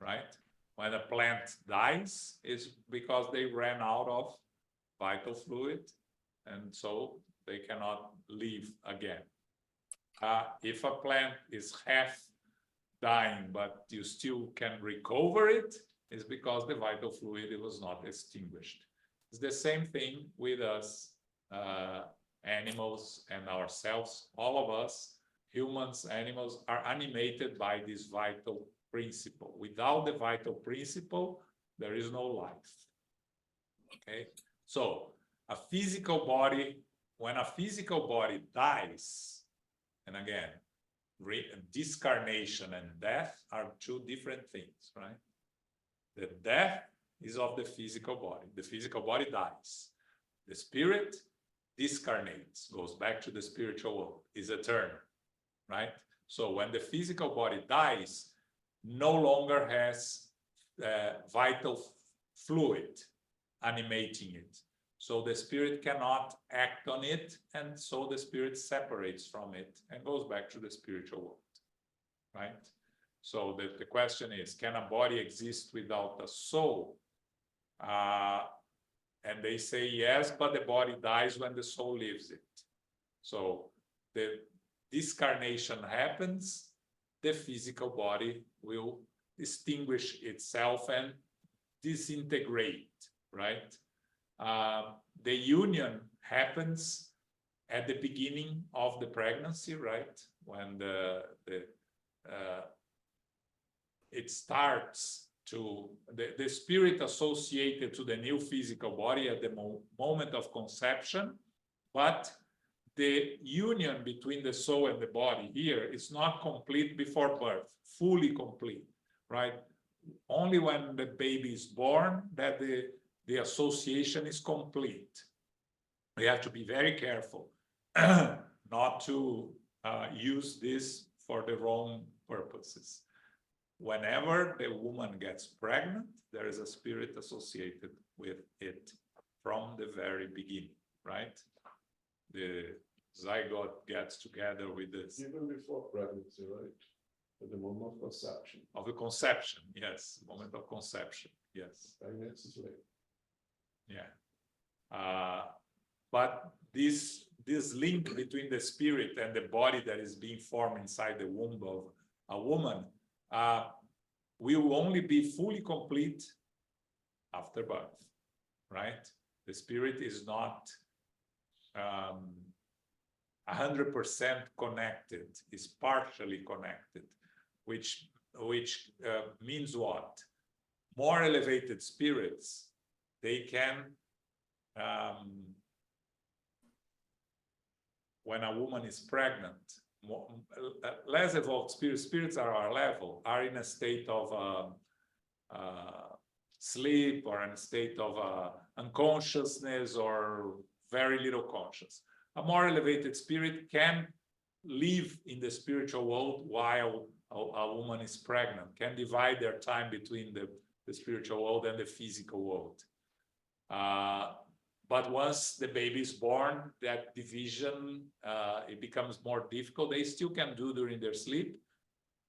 right? When a plant dies, it's because they ran out of vital fluid, and so they cannot live again. If a plant is half dying, but you still can recover it, it's because the vital fluid was not extinguished. It's the same thing with us, animals and ourselves. All of us, humans, animals, are animated by this vital principle. Without the vital principle, there is no life. Okay, so a physical body, when a physical body dies, and again, discarnation and death are two different things, right? The death is of the physical body. The physical body dies. The spirit discarnates, goes back to the spiritual world, is eternal, right? So when the physical body dies, no longer has vital fluid animating it. So the spirit cannot act on it, and so the spirit separates from it and goes back to the spiritual world, right? So the question is, can a body exist without a soul? And they say yes, but the body dies when the soul leaves it. So the discarnation happens, the physical body will distinguish itself and disintegrate, right? The union happens at the beginning of the pregnancy, right? When it starts to, the spirit associated to the new physical body at the moment of conception, but the union between the soul and the body here is not complete before birth, fully complete, right? Only when the baby is born that the association is complete. We have to be very careful not to use this for the wrong purposes. Whenever the woman gets pregnant, there is a spirit associated with it from the very beginning, right? The zygote gets together with this. Even before pregnancy, right? At the moment of conception. Of the conception, yes. Moment of conception, yes. Pregnancy is late. Yeah. But this link between the spirit and the body that is being formed inside the womb of a woman will only be fully complete after birth, right? The spirit is not 100% connected, is partially connected, which means what? More elevated spirits, they can, when a woman is pregnant, less evolved spirits are our level, are in a state of sleep or in a state of unconsciousness or very little conscious. A more elevated spirit can live in the spiritual world while a woman is pregnant, can divide their time between the spiritual world and the physical world. But once the baby is born, that division, it becomes more difficult. They still can do during their sleep,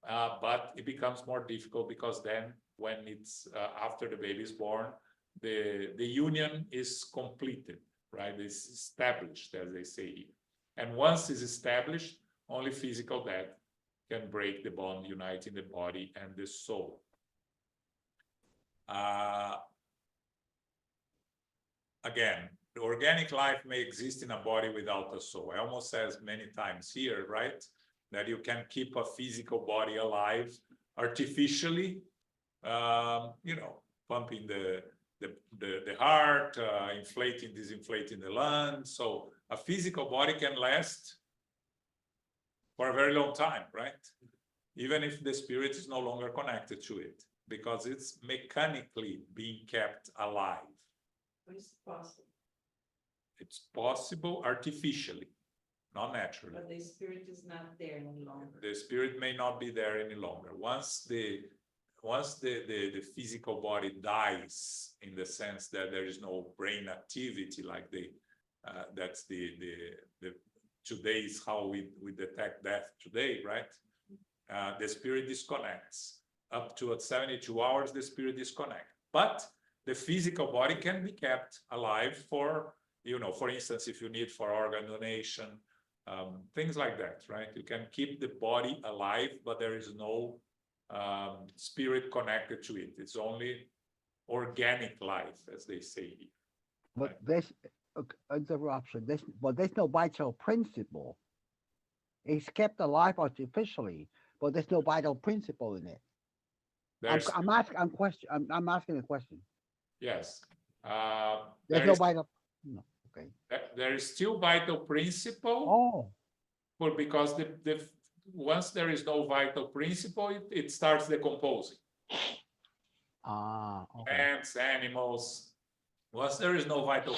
but it becomes more difficult because then when it's after the baby is born, the union is completed, right? It's established, as they say here. And once it's established, only physical death can break the bond uniting the body and the soul. Again, the organic life may exist in a body without a soul. I almost says many times here, right? That you can keep a physical body alive artificially, you know, pumping the heart, inflating, disinflating the lungs. So a physical body can last for a very long time, right? Even if the spirit is no longer connected to it, because it's mechanically being kept alive. It's possible, It's possible artificially, not naturally. but the spirit is not there any longer. The spirit may not be there any longer. Once the physical body dies, in the sense that there is no brain activity, like that's the today is how we detect death today, right? The spirit disconnects. Up to 72 hours, the spirit disconnects. But the physical body can be kept alive for, you know, for instance, if you need for organ donation, things like that, right? You can keep the body alive, but there is no spirit connected to it. It's only organic life, as they say here. But Right. there's interruption. There's no vital principle. It's kept alive artificially, but there's no vital principle in it. There's, I'm asking a question. yes. There's There no is, vital. No. Okay. There is still vital principle, Oh, but because once there is no vital principle, it starts decomposing. okay. Plants, animals. Once there is no vital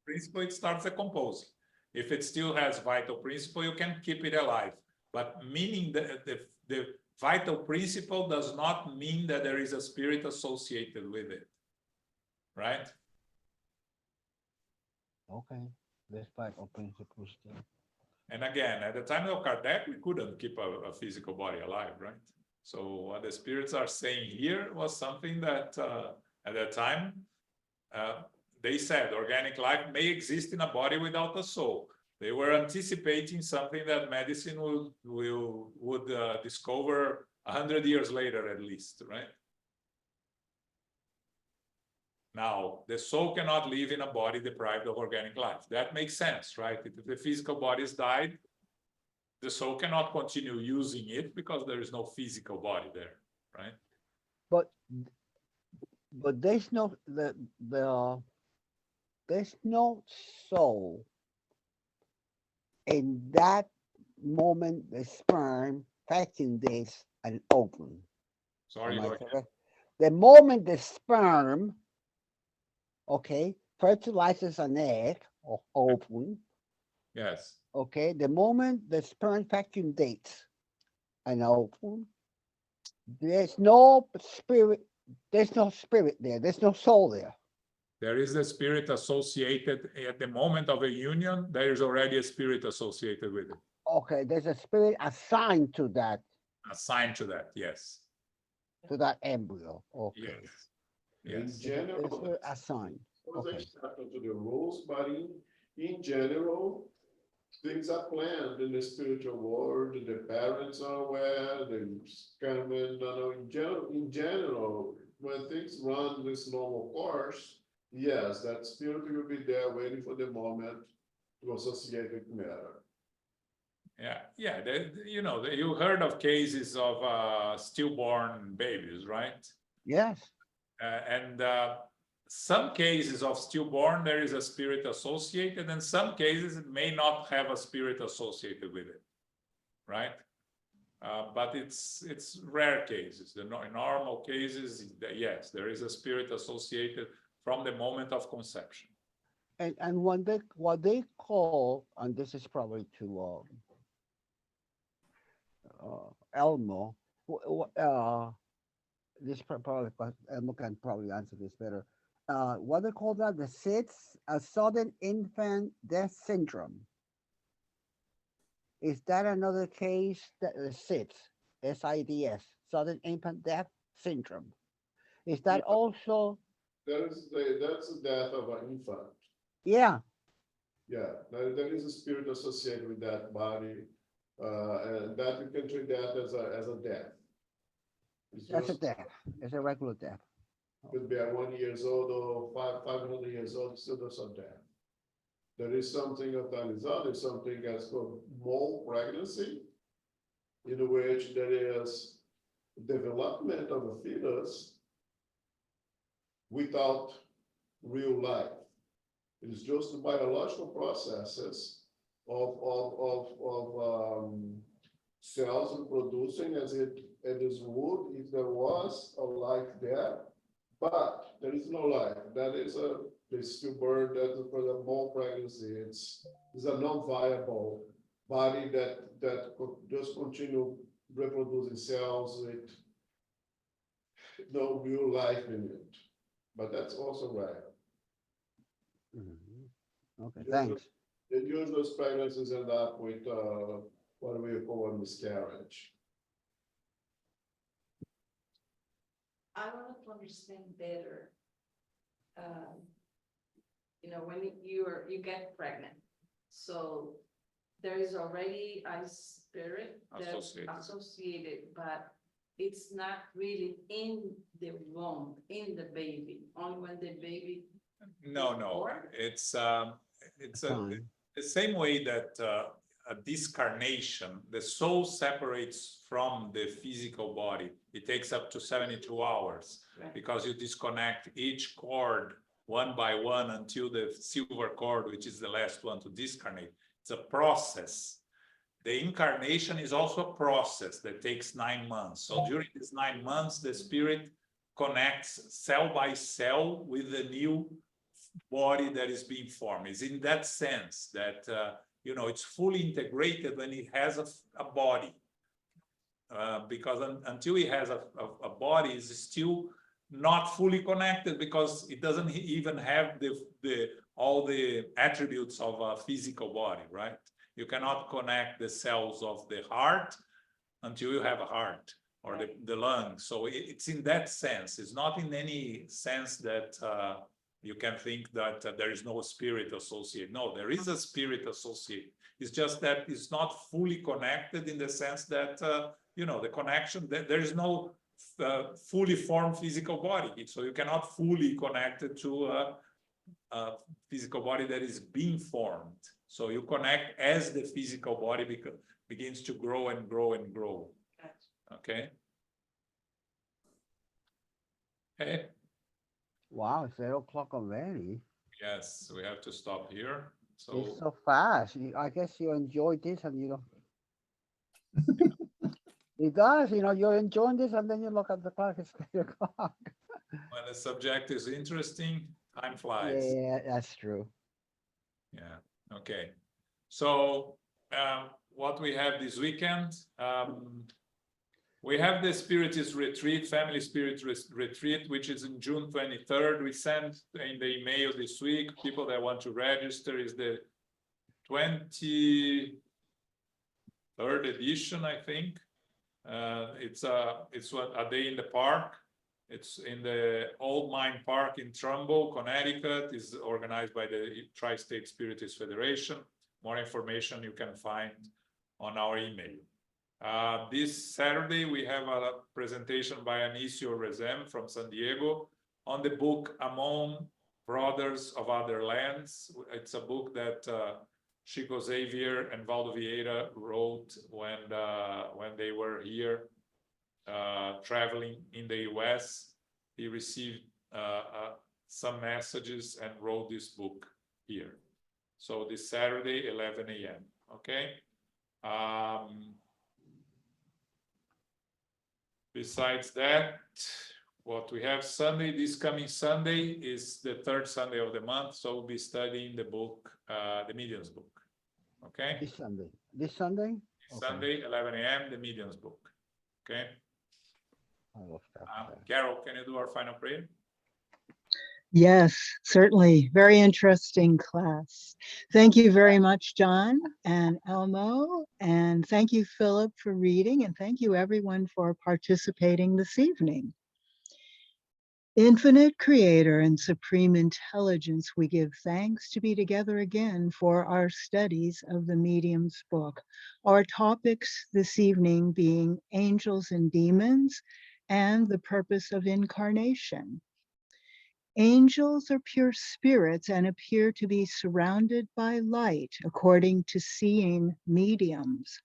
principle, it starts decomposing. If it still has vital principle, you can keep it alive. But meaning the vital principle does not mean that there is a spirit associated with it. Right? Okay. This vital principle still. And again, at the time of Kardec, we couldn't keep a physical body alive, right? So what the spirits are saying here was something that at that time, they said organic life may exist in a body without a soul. They were anticipating something that medicine would discover 100 years later at least, right? Now, the soul cannot live in a body deprived of organic life. That makes sense, right? If the physical bodies died, the soul cannot continue using it because there is no physical body there, right? But there's no there's no soul in that moment the sperm fecundates an ovum. Sorry, Am I go ahead. correct? The moment the sperm, okay, fertilizes an egg or ovum, Yes. okay, the moment the sperm fecundates an ovum, there's no spirit, there's no spirit there, there's no soul there. There is a spirit associated at the moment of a union. There is already a spirit associated with it, Okay, there's a spirit assigned to assigned to that. Yes. that embryo. Okay. Yes. In Yes. It's a general, spirit assigned. there's Okay. exception to the rules, but in general, things are planned in the spiritual world. The parents are aware. They come in. In general, when things run this normal course, yes, that spirit will be there waiting for the moment to associate with matter. Yeah. You heard of cases of stillborn babies, right? Yes. And some cases of stillborn, there is a spirit associated, and some cases it may not have a spirit associated with it, right? But it's rare cases. The normal cases, yes, there is a spirit associated from the moment of conception. And what they call, and this is probably to Elmo, this probably Elmo can probably answer this better. What they call that, the SIDS, a sudden infant death syndrome. Is that another case that the SIDS, SIDS, sudden infant death syndrome? Is that Yeah. also? That's the death of an infant. Yeah. Yeah, there is a spirit associated with that body, and that you can treat that as a death. It's That's a just death. It's a regular death. could be at 1 year old or 500 years old, still does a death. There is something of that is something that's called mole pregnancy, in which there is development of a fetus without real life. It is just the biological processes of cells reproducing as it is would if there was a life there, but there is no life. That is the stillbirth, that is for the mole pregnancy. It's a non-viable body that could just continue reproducing cells with no real life in it. But that's also rare. Okay, thanks. The usual pregnancies end up with what we call a miscarriage. I wanted to understand better. When you get pregnant, so there is already a spirit that's associated, but it's not really in the womb, in the baby, only when the baby. No, it's Fine. the same way that a discarnation, the soul separates from the physical body. It takes up to 72 hours Right. because you disconnect each cord one by one until the silver cord, which is the last one to discarnate. It's a process. The incarnation is also a process that takes 9 months. So during these 9 months, the spirit connects cell by cell with the new body that is being formed. It's in that sense that, it's fully integrated when it has a body. Because until it has a body, it's still not fully connected because it doesn't even have all the attributes of a physical body, right? You cannot connect the cells of the heart until you have a heart or the lungs. So it's in that sense. It's not in any sense that you can think that there is no spirit associated. No, there is a spirit associated. It's just that it's not fully connected in the sense that, the connection, there is no fully formed physical body. So you cannot fully connect it to a physical body that is being formed. So you connect as the physical body begins to grow and grow and grow. Okay. Hey. Wow, it's 8 o'clock already. Yes, we have to stop here. So It's so fast. I guess you enjoyed this and it does, you're enjoying this and then you look at the clock, it's 8 o'clock. when the subject is interesting, time flies. Yeah, that's true. Yeah. Okay. So what we have this weekend, we have the Spiritist Retreat, Family Spirit Retreat, which is in June 23rd. We sent in the email this week, people that want to register. Is the 23rd edition, I think. It's a day in the park. It's in the Old Mine Park in Trumbull, Connecticut. It's organized by the Tri-State Spiritist Federation. More information you can find on our email. This Saturday, we have a presentation by Anicio Rezem from San Diego on the book Among Brothers of Other Lands. It's a book that Chico Xavier and Valdo Vieira wrote when they were here traveling in the US. He received some messages and wrote this book here. So this Saturday, 11 a.m. Okay. Besides that, what we have Sunday, this coming Sunday is the 3rd Sunday of the month. So we'll be studying the book, the Medium's book. Okay. This Sunday. This Sunday? Sunday, 11 a.m., the Medium's book. Okay. I love that. Carol, can you do our final prayer? Yes, certainly. Very interesting class. Thank you very much, John and Elmo. And thank you, Philip, for reading. And thank you, everyone, for participating this evening. Infinite Creator and Supreme Intelligence, we give thanks to be together again for our studies of the Medium's book. Our topics this evening being angels and demons and the purpose of incarnation. Angels are pure spirits and appear to be surrounded by light, according to seeing mediums.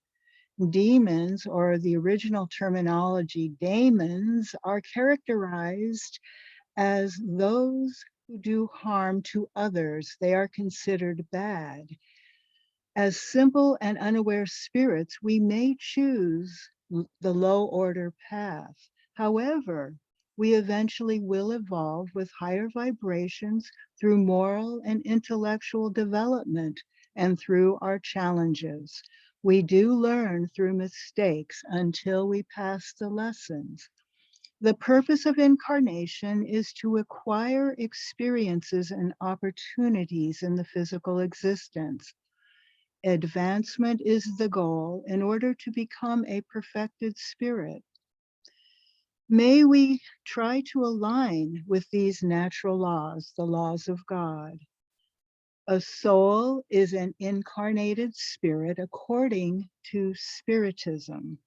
Demons, or the original terminology, daemons, are characterized as those who do harm to others. They are considered bad. As simple and unaware spirits, we may choose the low order path. However, we eventually will evolve with higher vibrations through moral and intellectual development and through our challenges. We do learn through mistakes until we pass the lessons. The purpose of incarnation is to acquire experiences and opportunities in the physical existence. Advancement is the goal in order to become a perfected spirit. May we try to align with these natural laws, the laws of God. A soul is an incarnated spirit according to Spiritism.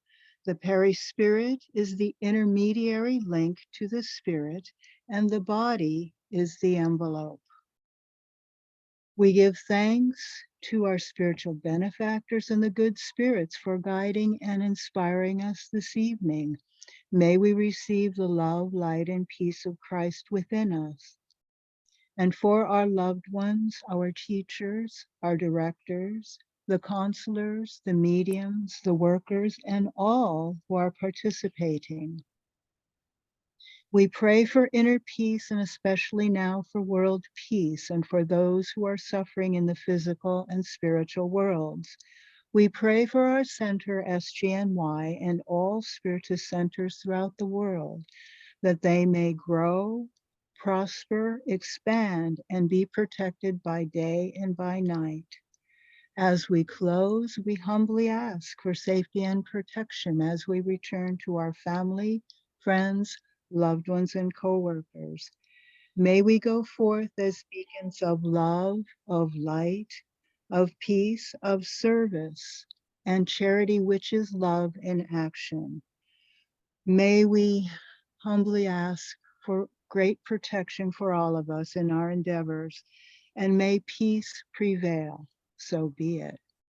The perispirit is the intermediary link to the spirit, and the body is the envelope. We give thanks to our spiritual benefactors and the good spirits for guiding and inspiring us this evening. May we receive the love, light, and peace of Christ within us. and for our loved ones, our teachers, our directors, the counselors, the mediums, the workers, and all who are participating. We pray for inner peace and especially now for world peace and for those who are suffering in the physical and spiritual worlds. We pray for our center, SGNY, and all spiritist centers throughout the world, that they may grow, prosper, expand, and be protected by day and by night. As we close, we humbly ask for safety and protection as we return to our family, friends, loved ones, and co-workers. May we go forth as beacons of love, of light, of peace, of service, and charity, which is love in action. May we humbly ask for great protection for all of us in our endeavors, and may peace prevail. So be it.